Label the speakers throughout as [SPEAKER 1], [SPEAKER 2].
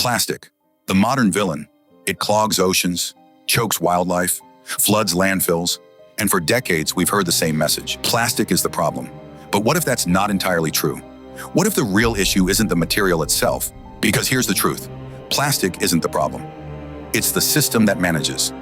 [SPEAKER 1] Plastic, the modern villain. It clogs oceans, chokes wildlife, floods landfills, and for decades we've heard the same message. Plastic is the problem. But what if that's not entirely true? What if the real issue isn't the material itself? Because here's the truth. Plastic isn't the problem. It's the system that manages.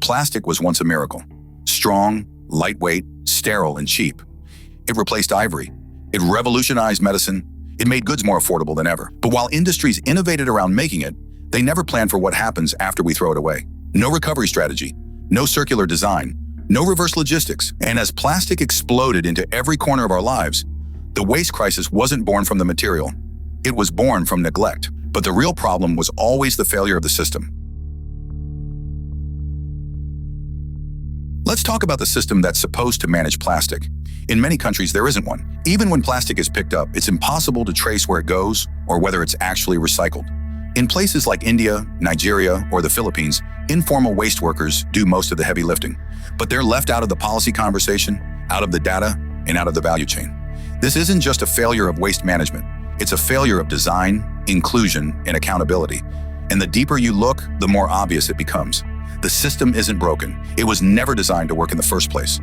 [SPEAKER 1] Plastic was once a miracle. Strong, lightweight, sterile, and cheap. It replaced ivory. It revolutionized medicine. It made goods more affordable than ever. But while industries innovated around making it, they never planned for what happens after we throw it away. No recovery strategy, no circular design, no reverse logistics. And as plastic exploded into every corner of our lives, the waste crisis wasn't born from the material. It was born from neglect. But the real problem was always the failure of the system. Let's talk about the system that's supposed to manage plastic. In many countries, there isn't one. Even when plastic is picked up, it's impossible to trace where it goes or whether it's actually recycled. In places like India, Nigeria, or the Philippines, informal waste workers do most of the heavy lifting. But they're left out of the policy conversation, out of the data, and out of the value chain. This isn't just a failure of waste management. It's a failure of design, inclusion, and accountability. And the deeper you look, the more obvious it becomes. The system isn't broken. It was never designed to work in the first place.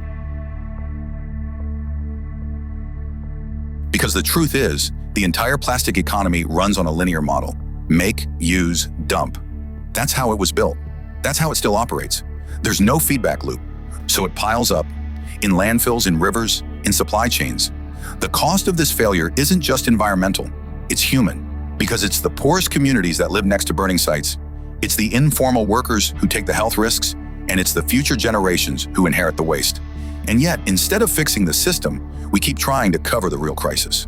[SPEAKER 1] Because the truth is, the entire plastic economy runs on a linear model. Make, use, dump. That's how it was built. That's how it still operates. There's no feedback loop. So it piles up in landfills, in rivers, in supply chains. The cost of this failure isn't just environmental. It's human. Because it's the poorest communities that live next to burning sites. It's the informal workers who take the health risks, and it's the future generations who inherit the waste. And yet, instead of fixing the system, we keep trying to cover the real crisis.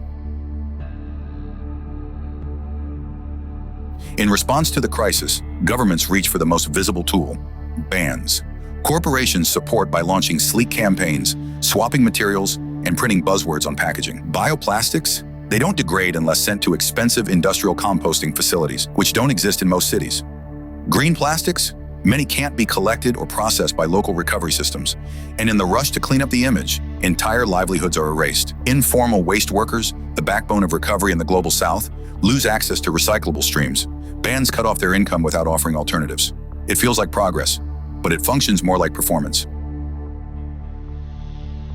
[SPEAKER 1] In response to the crisis, governments reach for the most visible tool: bans. Corporations support by launching sleek campaigns, swapping materials, and printing buzzwords on packaging. Bioplastics? They don't degrade unless sent to expensive industrial composting facilities, which don't exist in most cities. Green plastics? Many can't be collected or processed by local recovery systems. And in the rush to clean up the image, entire livelihoods are erased. Informal waste workers, the backbone of recovery in the global south, lose access to recyclable streams. Bans cut off their income without offering alternatives. It feels like progress, but it functions more like performance.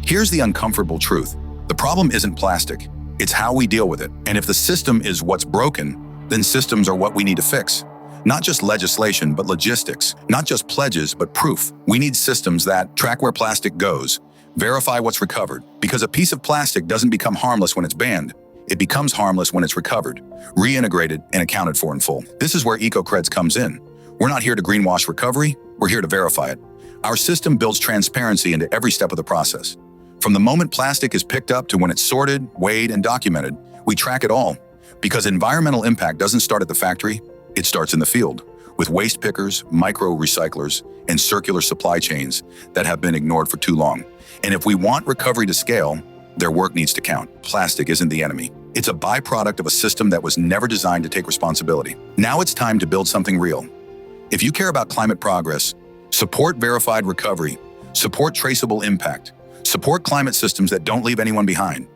[SPEAKER 1] Here's the uncomfortable truth. The problem isn't plastic. It's how we deal with it. And if the system is what's broken, then systems are what we need to fix. Not just legislation, but logistics. Not just pledges, but proof. We need systems that track where plastic goes, verify what's recovered. Because a piece of plastic doesn't become harmless when it's banned. It becomes harmless when it's recovered, reintegrated, and accounted for in full. This is where EcoCreds comes in. We're not here to greenwash recovery, we're here to verify it. Our system builds transparency into every step of the process. From the moment plastic is picked up to when it's sorted, weighed, and documented, we track it all. Because environmental impact doesn't start at the factory, it starts in the field, with waste pickers, micro-recyclers, and circular supply chains that have been ignored for too long. And if we want recovery to scale, their work needs to count. Plastic isn't the enemy. It's a byproduct of a system that was never designed to take responsibility. Now it's time to build something real. If you care about climate progress, support verified recovery, support traceable impact, support climate systems that don't leave anyone behind.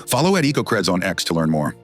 [SPEAKER 1] Follow at EcoCreds on X to learn more.